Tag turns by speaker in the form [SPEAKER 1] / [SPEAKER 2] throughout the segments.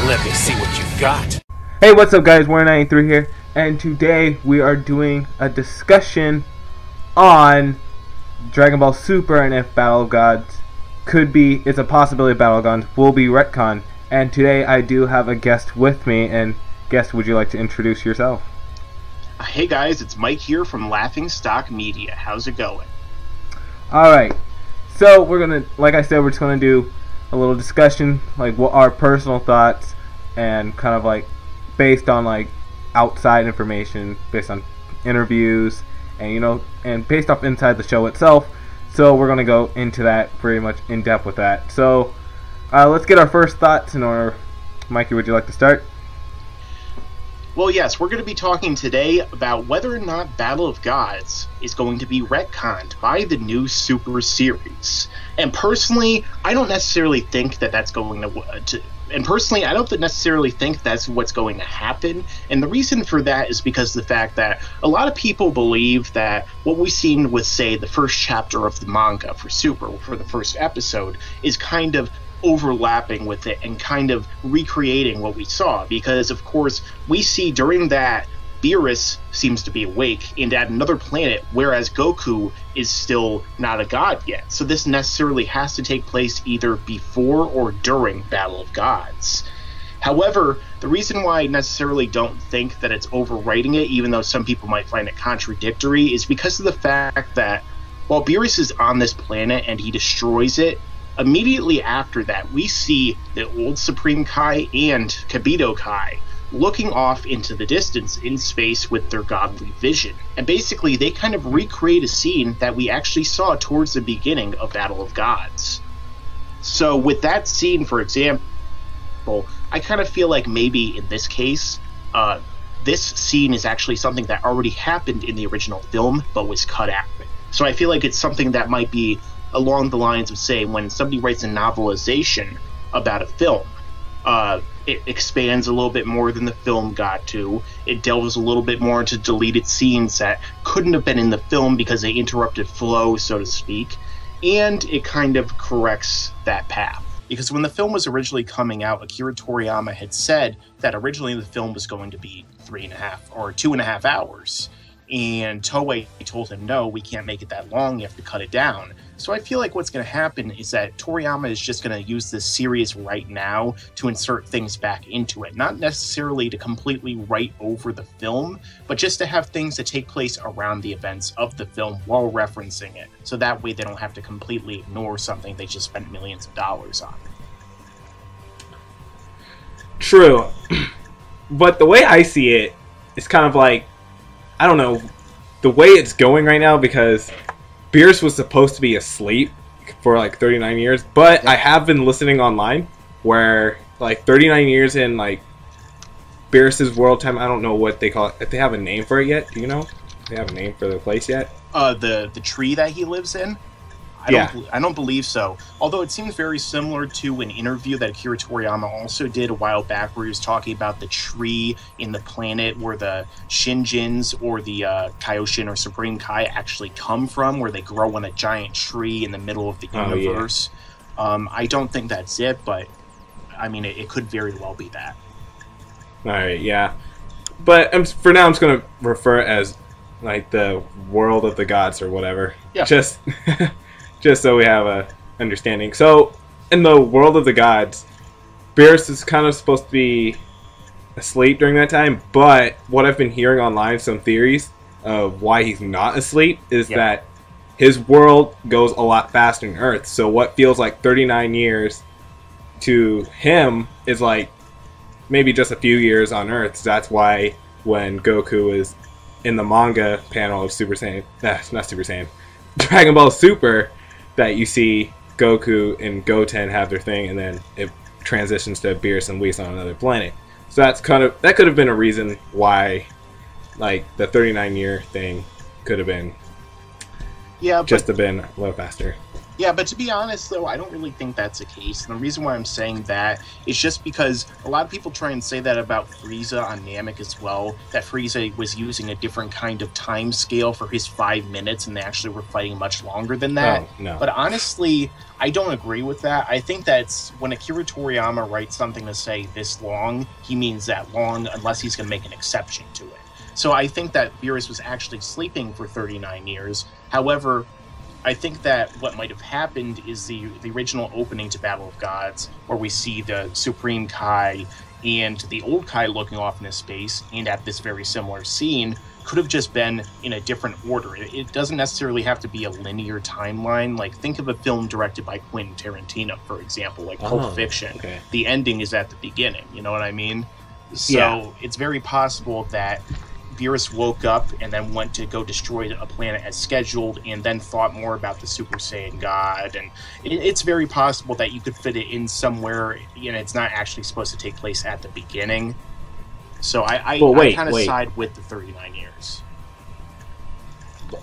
[SPEAKER 1] Let me see what you've got.
[SPEAKER 2] Hey, what's up guys, Warrior93 here, and today we are doing a discussion on Dragon Ball Super and if Battle of Gods it's a possibility Battle of Gods will be retconned. And today I do have a guest with me, and guest, would you like to introduce yourself?
[SPEAKER 3] Hey guys, it's Mike here from Laughingstock Media. How's it going?
[SPEAKER 2] Alright, so we're gonna, like I said, we're just gonna do a little discussion, like what our personal thoughts, and kind of like based on like outside information, based on interviews, and and based off inside the show itself. So we're gonna go into that pretty much in depth with that. So let's get our first thoughts in order. Mikey, would you like to start?
[SPEAKER 3] Well, yes, we're going to be talking today about whether or not Battle of Gods is going to be retconned by the new Super series. And personally, I don't necessarily think that that's going to... And personally, I don't necessarily think that's what's going to happen. And the reason for that is because of the fact that a lot of people believe that what we've seen with, say, the first chapter of the manga for Super, for the first episode, is kind of overlapping with it and kind of recreating what we saw, because of course we see during that Beerus seems to be awake and at another planet, whereas Goku is still not a god yet. So this necessarily has to take place either before or during Battle of Gods. However, the reason why I necessarily don't think that it's overwriting it, even though some people might find it contradictory, is because of the fact that while Beerus is on this planet and he destroys it, immediately after that, we see the old Supreme Kai and Kabuto Kai looking off into the distance in space with their godly vision. And basically, they kind of recreate a scene that we actually saw towards the beginning of Battle of Gods. So with that scene, for example, I kind of feel like maybe in this case, this scene is actually something that already happened in the original film, but was cut out. So I feel like it's something that might be along the lines of, say, when somebody writes a novelization about a film, it expands a little bit more than the film got to. It delves a little bit more into deleted scenes that couldn't have been in the film because they interrupted flow, so to speak, and it kind of corrects that path. Because when the film was originally coming out, Akira Toriyama had said that originally the film was going to be 3.5 or 2.5 hours. And Toei told him, no, we can't make it that long, you have to cut it down. So I feel like what's going to happen is that Toriyama is just going to use this series right now to insert things back into it. Not necessarily to completely write over the film, but just to have things that take place around the events of the film while referencing it. So that way they don't have to completely ignore something they just spent millions of dollars on.
[SPEAKER 2] True. But the way I see it, it's kind of like, I don't know, the way it's going right now, because Beerus was supposed to be asleep for like 39 years, but I have been listening online where like 39 years in like Beerus's world time, I don't know what they call it, if they have a name for it yet. Do you know? Do they have a name for the place yet?
[SPEAKER 3] The tree that he lives in? I don't believe so. Although it seems very similar to an interview that Akira Toriyama also did a while back, where he was talking about the tree in the planet where the Shinjins or the Kaioshin or Supreme Kai actually come from, where they grow on a giant tree in the middle of the universe. Yeah. I don't think that's it, but I mean, it could very well be that.
[SPEAKER 2] Alright, yeah. But for now, I'm just going to refer it as like the world of the gods or whatever.
[SPEAKER 3] Yeah.
[SPEAKER 2] Just so we have a understanding. So, in the world of the gods, Beerus is kind of supposed to be asleep during that time, but what I've been hearing online, some theories of why he's not asleep, is that his world goes a lot faster than Earth. So what feels like 39 years to him is like maybe just a few years on Earth. So that's why when Goku is in the manga panel of Super Saiyan, not Super Saiyan, Dragon Ball Super, that you see Goku and Goten have their thing, and then it transitions to Beerus and Whis on another planet. So that could have been a reason why, like, the 39-year thing could have been just have been a little faster.
[SPEAKER 3] Yeah, but to be honest, though, I don't really think that's the case. And the reason why I'm saying that is just because a lot of people try and say that about Frieza on Namek as well, that Frieza was using a different kind of time scale for his 5 minutes, and they actually were fighting much longer than that.
[SPEAKER 2] Oh, no.
[SPEAKER 3] But honestly, I don't agree with that. I think that's when Akira Toriyama writes something to say this long, he means that long, unless he's going to make an exception to it. So I think that Beerus was actually sleeping for 39 years. However, I think that what might have happened is the original opening to Battle of Gods, where we see the Supreme Kai and the old Kai looking off into space, and at this very similar scene, could have just been in a different order. It doesn't necessarily have to be a linear timeline. Like, think of a film directed by Quentin Tarantino, for example, like Pulp Fiction.
[SPEAKER 2] Okay.
[SPEAKER 3] The ending is at the beginning, you know what I mean? So It's very possible that Beerus woke up and then went to go destroy a planet as scheduled, and then thought more about the Super Saiyan God. And it's very possible that you could fit it in somewhere, you know, it's not actually supposed to take place at the beginning. So I kind of side with the 39 years.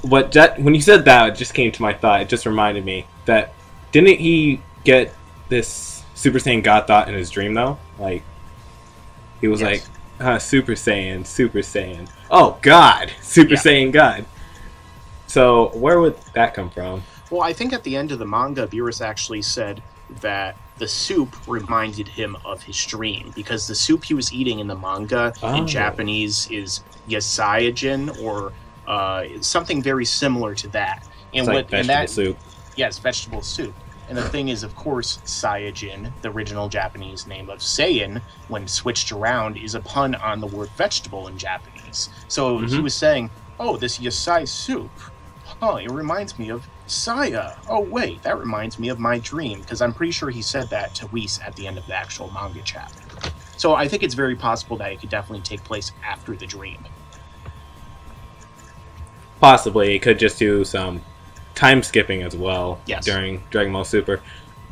[SPEAKER 2] When you said that, it just came to my thought. It just reminded me that didn't he get this Super Saiyan God thought in his dream, though? Like, he was like, Super Saiyan, Super Saiyan. Oh, God! Super Saiyan God. So, where would that come from?
[SPEAKER 3] Well, I think at the end of the manga, Beerus actually said that the soup reminded him of his dream, because the soup he was eating in the manga in Japanese is yasaijin, or something very similar to that. And
[SPEAKER 2] it's like vegetable soup.
[SPEAKER 3] Yes, vegetable soup. And the thing is, of course, Saiyajin, the original Japanese name of Saiyan, when switched around, is a pun on the word vegetable in Japanese. So he was saying, oh, this yasai soup, oh, it reminds me of Saya. Oh, wait, that reminds me of my dream, because I'm pretty sure he said that to Whis at the end of the actual manga chapter. So I think it's very possible that it could definitely take place after the dream.
[SPEAKER 2] Possibly. It could just do some time skipping as well during Dragon Ball Super.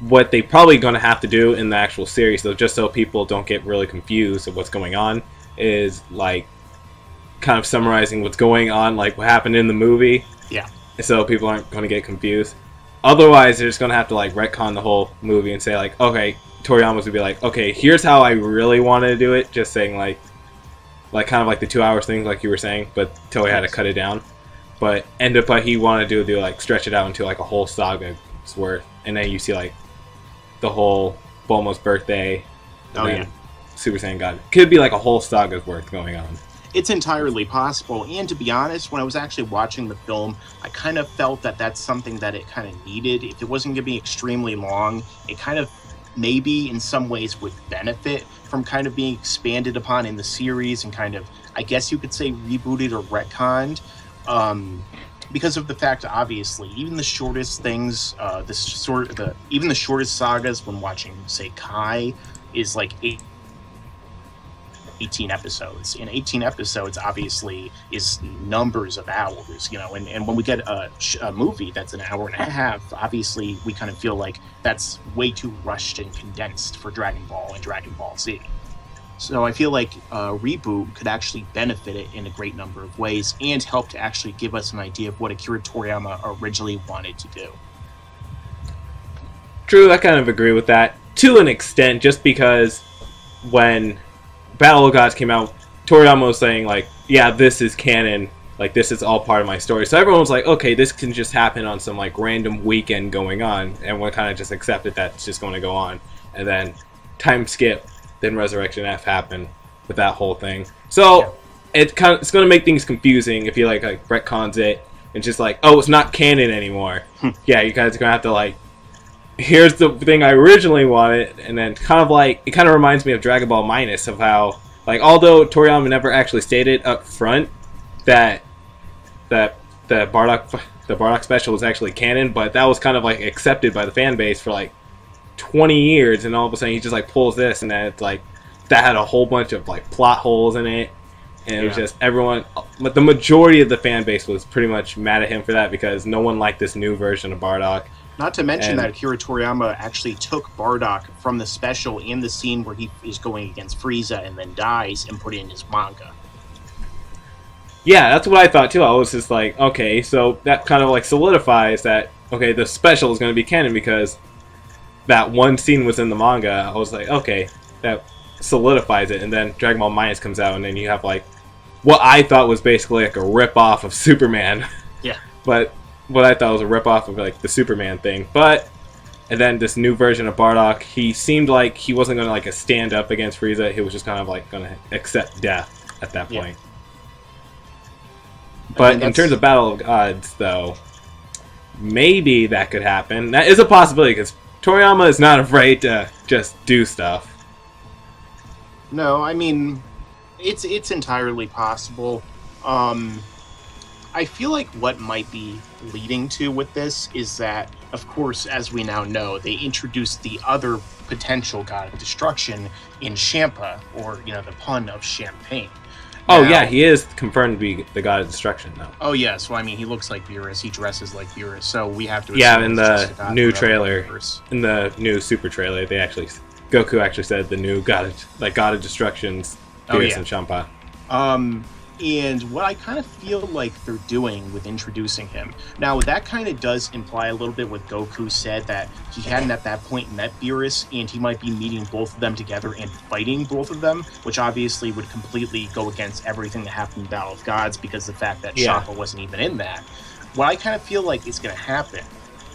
[SPEAKER 2] What they probably going to have to do in the actual series, though, just so people don't get really confused of what's going on, is like kind of summarizing what's going on, like what happened in the movie.
[SPEAKER 3] Yeah.
[SPEAKER 2] So people aren't going to get confused. Otherwise, they're just going to have to like retcon the whole movie and say like, okay, Toriyama's would be like, okay, here's how I really wanted to do it. Just saying like kind of like the 2 hours thing, like you were saying, but Toei had to cut it down. But end up what he wanted to do like stretch it out into like a whole saga's worth, and then you see like the whole Bulma's birthday, and Super Saiyan God. Could be like a whole saga's worth going on.
[SPEAKER 3] It's entirely possible, and to be honest, when I was actually watching the film, I kind of felt that that's something that it kind of needed. If it wasn't going to be extremely long, it kind of maybe in some ways would benefit from kind of being expanded upon in the series and kind of, I guess you could say, rebooted or retconned. Because of the fact, obviously, even the shortest things, even the shortest sagas when watching, say, Kai, is like 18 episodes. And 18 episodes, obviously, is numbers of hours, you know. And when we get a movie that's an hour and a half, obviously, we kind of feel like that's way too rushed and condensed for Dragon Ball and Dragon Ball Z. So I feel like a reboot could actually benefit it in a great number of ways and help to actually give us an idea of what Akira Toriyama originally wanted to do.
[SPEAKER 2] True, I kind of agree with that. To an extent, just because when Battle of Gods came out, Toriyama was saying, like, yeah, this is canon, like, this is all part of my story. So everyone was like, okay, this can just happen on some, like, random weekend going on, and we kind of just accepted that's just going to go on. And then time skip. Then Resurrection F happened with that whole thing. So it's going to make things confusing if you like retcons it and just like, oh, it's not canon anymore. Yeah, you guys are going to have to like, here's the thing I originally wanted, and then kind of like, it kind of reminds me of Dragon Ball Minus, of how, like, although Toriyama never actually stated up front that the Bardock special was actually canon, but that was kind of like accepted by the fan base for like 20 years, and all of a sudden he just like pulls this, and then it's like that had a whole bunch of like plot holes in it, and it was just everyone, but the majority of the fan base was pretty much mad at him for that because no one liked this new version of Bardock.
[SPEAKER 3] Not to mention that Akira Toriyama actually took Bardock from the special in the scene where he is going against Frieza and then dies and put it in his manga.
[SPEAKER 2] Yeah, that's what I thought too. I was just like, okay, so that kind of like solidifies that okay, the special is going to be canon because that one scene was in the manga. I was like, okay, that solidifies it. And then Dragon Ball Minus comes out, and then you have like what I thought was basically like a rip-off of Superman.
[SPEAKER 3] Yeah.
[SPEAKER 2] But what I thought was a rip-off of like the Superman thing. And then this new version of Bardock, he seemed like he wasn't going to like stand up against Frieza. He was just kind of like going to accept death at that point. Yeah. But in terms of Battle of Gods, though, maybe that could happen. That is a possibility because Toriyama is not afraid to just do stuff.
[SPEAKER 3] No, I mean, it's entirely possible. I feel like what might be leading to with this is that, of course, as we now know, they introduced the other potential god of destruction in Champa, or, the pun of champagne.
[SPEAKER 2] Oh, yeah, he is confirmed to be the god of destruction, though.
[SPEAKER 3] Oh, yeah, so, I mean, he looks like Beerus, he dresses like Beerus, so we have to...
[SPEAKER 2] Yeah, in the new trailer, in the new Super trailer, Goku actually said the new god of destruction's Beerus and Champa.
[SPEAKER 3] And what I kind of feel like they're doing with introducing him... Now, that kind of does imply a little bit what Goku said, that he hadn't at that point met Beerus, and he might be meeting both of them together and fighting both of them, which obviously would completely go against everything that happened in Battle of Gods, because of the fact that Champa wasn't even in that. What I kind of feel like is going to happen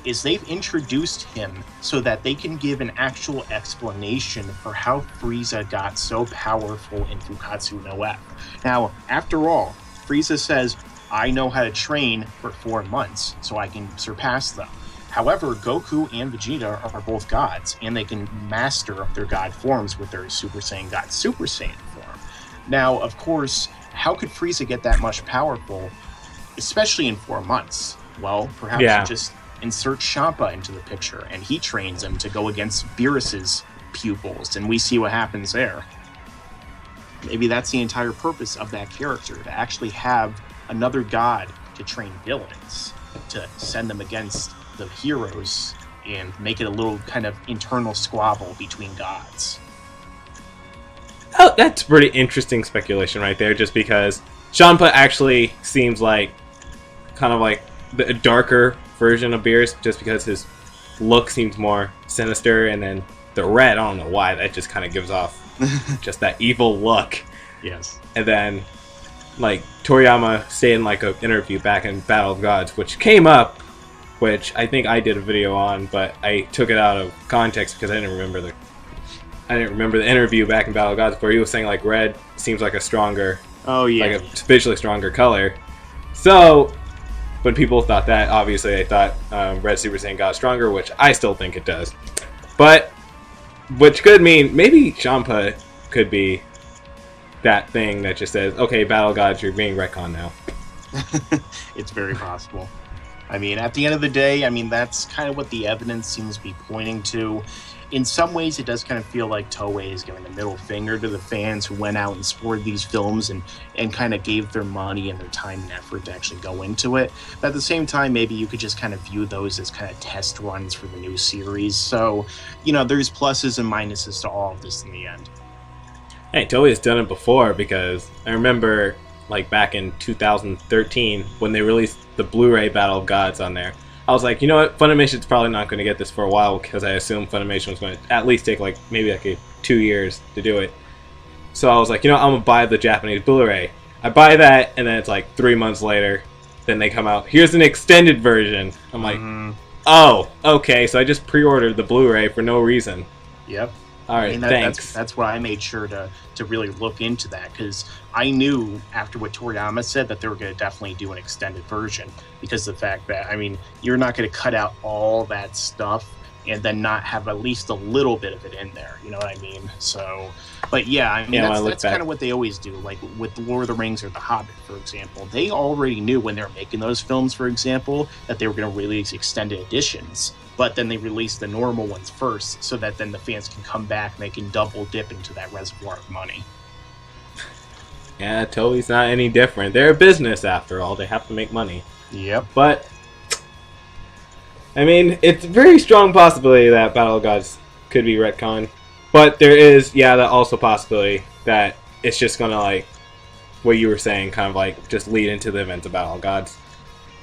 [SPEAKER 3] is they've introduced him so that they can give an actual explanation for how Frieza got so powerful in Fukkatsu no F. Now, after all, Frieza says, I know how to train for 4 months, so I can surpass them. However, Goku and Vegeta are both gods, and they can master their god forms with their Super Saiyan God Super Saiyan form. Now, of course, how could Frieza get that much powerful, especially in 4 months? Well, perhaps you just insert Champa into the picture, and he trains him to go against Beerus's pupils, and we see what happens there. Maybe that's the entire purpose of that character, to actually have another god to train villains, to send them against the heroes, and make it a little kind of internal squabble between gods.
[SPEAKER 2] Oh, that's pretty interesting speculation right there, just because Champa actually seems like kind of like the darker version of Beerus, just because his look seems more sinister, and then the red, I don't know why, that just kind of gives off just that evil look.
[SPEAKER 3] Yes.
[SPEAKER 2] And then, like, Toriyama said in like an interview back in Battle of Gods, which came up, which I think I did a video on, but I took it out of context because I didn't remember the interview back in Battle of Gods, where he was saying like red seems like a stronger, like a visually stronger color. So when people thought that, obviously they thought Red Super Saiyan got stronger, which I still think it does. But, which could mean maybe Champa could be that thing that just says, okay, Battle Gods, you're being retconned now.
[SPEAKER 3] It's very possible. I mean, at the end of the day, I mean, that's kind of what the evidence seems to be pointing to. In some ways, it does kind of feel like Toei is giving a middle finger to the fans who went out and supported these films and kind of gave their money and their time and effort to actually go into it. But at the same time, maybe you could just kind of view those as kind of test runs for the new series. So, there's pluses and minuses to all of this in the end.
[SPEAKER 2] Hey, Toei has done it before, because I remember, like, back in 2013, when they released the Blu-ray Battle of Gods on there, I was like, you know what, Funimation's probably not going to get this for a while, because I assume Funimation was going to at least take, like, maybe like 2 years to do it. So I was like, I'm going to buy the Japanese Blu-ray. I buy that, and then it's like 3 months later, then they come out, here's an extended version. I'm like, oh, okay, so I just pre-ordered the Blu-ray for no reason.
[SPEAKER 3] Yep.
[SPEAKER 2] All right, thanks.
[SPEAKER 3] That's why I made sure to really look into that, because I knew after what Toriyama said that they were going to definitely do an extended version, because of the fact that, I mean, you're not going to cut out all that stuff and then not have at least a little bit of it in there, you know what I mean? So, but yeah, I mean, that's kind of what they always do, like with Lord of the Rings or The Hobbit, for example. They already knew when they were making those films, for example, that they were going to release extended editions. But then they release the normal ones first, so that then the fans can come back and they can double dip into that reservoir of money.
[SPEAKER 2] Yeah, Toei's not any different. They're a business, after all. They have to make money.
[SPEAKER 3] Yep.
[SPEAKER 2] But, I mean, it's a very strong possibility that Battle of Gods could be retconned. But there is, that also possibility that it's just going to, like, what you were saying, kind of like, just lead into the events of Battle of Gods.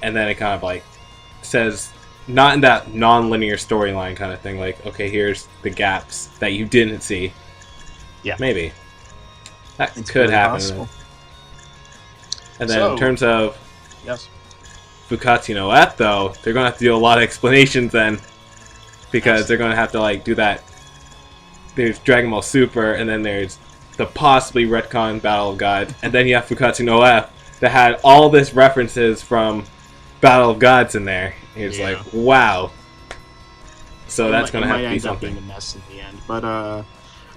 [SPEAKER 2] And then it kind of, like, says not in that non-linear storyline kind of thing. Like, okay, here's the gaps that you didn't see.
[SPEAKER 3] Yeah,
[SPEAKER 2] maybe that
[SPEAKER 3] it's
[SPEAKER 2] could happen.
[SPEAKER 3] Possible.
[SPEAKER 2] And then in terms of
[SPEAKER 3] yes,
[SPEAKER 2] Fukatsu no F, though, they're gonna have to do a lot of explanations then, because they're gonna have to like do that. There's Dragon Ball Super, and then there's the possibly retcon Battle of Gods, and then you have Fukatsu no F that had all this references from Battle of Gods in there. It's like, wow. So that's gonna have to be something.
[SPEAKER 3] It might end up being a mess in the end, but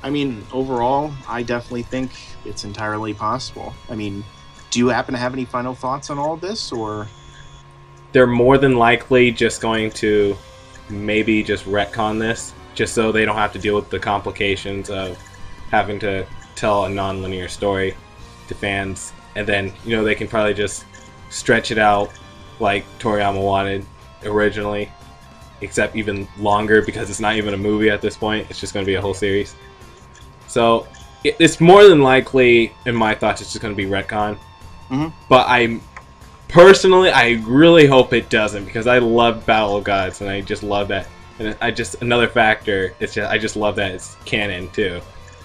[SPEAKER 3] I mean, overall, I definitely think it's entirely possible. I mean, do you happen to have any final thoughts on all of this, or?
[SPEAKER 2] They're more than likely just going to maybe just retcon this, just so they don't have to deal with the complications of having to tell a non-linear story to fans, and then, you know, they can probably just stretch it out like Toriyama wanted originally, except even longer, because it's not even a movie at this point. It's just going to be a whole series. So it's more than likely, in my thoughts, it's just going to be retcon. But personally, I really hope it doesn't, because I love Battle of Gods, and I just love that. And another factor, I just love that it's canon too.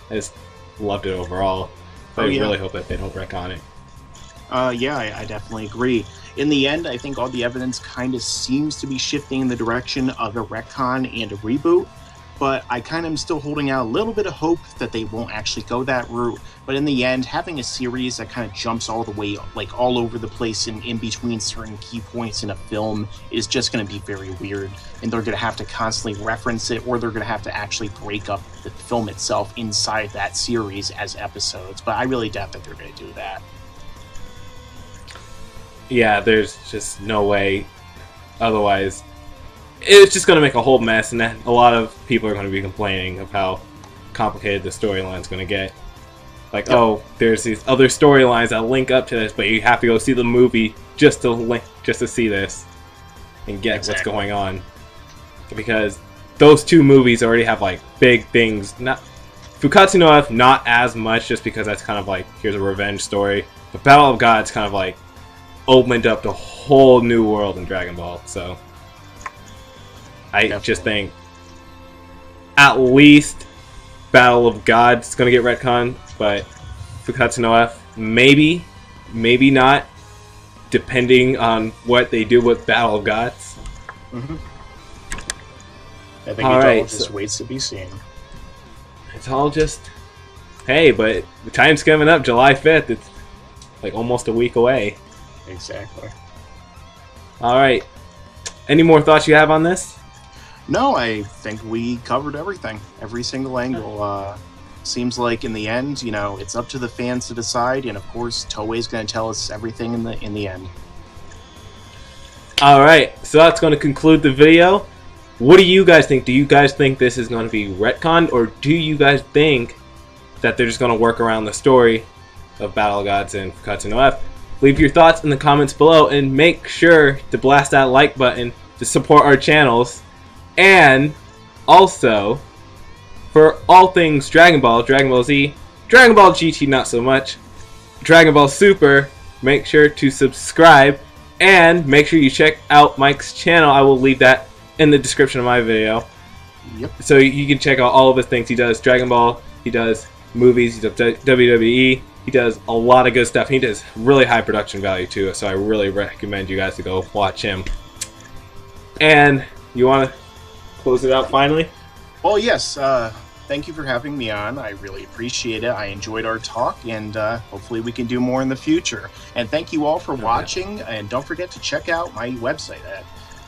[SPEAKER 2] I just loved it overall. So I really hope that they don't retcon it.
[SPEAKER 3] Yeah, I definitely agree. In the end, I think all the evidence kind of seems to be shifting in the direction of a retcon and a reboot, but I kind of am still holding out a little bit of hope that they won't actually go that route. But in the end, having a series that kind of jumps all the way, like all over the place and in between certain key points in a film is just going to be very weird. And they're going to have to constantly reference it, or they're going to have to actually break up the film itself inside that series as episodes. But I really doubt that they're going to do that.
[SPEAKER 2] Yeah, there's just no way. Otherwise, it's just going to make a whole mess, and then a lot of people are going to be complaining of how complicated the storyline's going to get. Like, oh, there's these other storylines that link up to this, but you have to go see the movie just to see this and get what's going on. Because those two movies already have like big things. Not Fukatsu no F, not as much, just because that's kind of like, here's a revenge story. But Battle of Gods kind of like opened up the whole new world in Dragon Ball. So I just think at least Battle of Gods is going to get retconned, but Fukatsu no F, maybe not, depending on what they do with Battle of Gods.
[SPEAKER 3] I think it all just waits to be seen.
[SPEAKER 2] It's all just, hey, but the time's coming up, July 5th. It's like almost a week away.
[SPEAKER 3] Exactly.
[SPEAKER 2] Alright. Any more thoughts you have on this?
[SPEAKER 3] No, I think we covered everything. Every single angle. Seems like in the end, you know, it's up to the fans to decide, and of course, Toei's going to tell us everything in the end.
[SPEAKER 2] Alright, so that's going to conclude the video. What do you guys think? Do you guys think this is going to be retconned, or do you guys think that they're just going to work around the story of Battle of Gods and Fukatsu no F? Leave your thoughts in the comments below, and make sure to blast that like button to support our channels. And also, for all things Dragon Ball, Dragon Ball Z, Dragon Ball GT not so much, Dragon Ball Super, make sure to subscribe, and make sure you check out Mike's channel. I will leave that in the description of my video.
[SPEAKER 3] Yep.
[SPEAKER 2] So you can check out all of his things. He does Dragon Ball, he does movies, he does WWE, he does a lot of good stuff. He does really high production value too, so I really recommend you guys to go watch him. And you want to close it out finally?
[SPEAKER 3] Well, yes. Thank you for having me on. I really appreciate it. I enjoyed our talk, and hopefully we can do more in the future. And thank you all for watching, and don't forget to check out my website at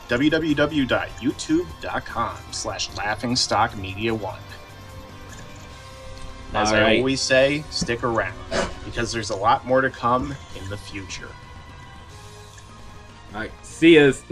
[SPEAKER 3] www.youtube.com/laughingstockmedia1. As I always say, stick around, because there's a lot more to come in the future.
[SPEAKER 2] Alright, see yas.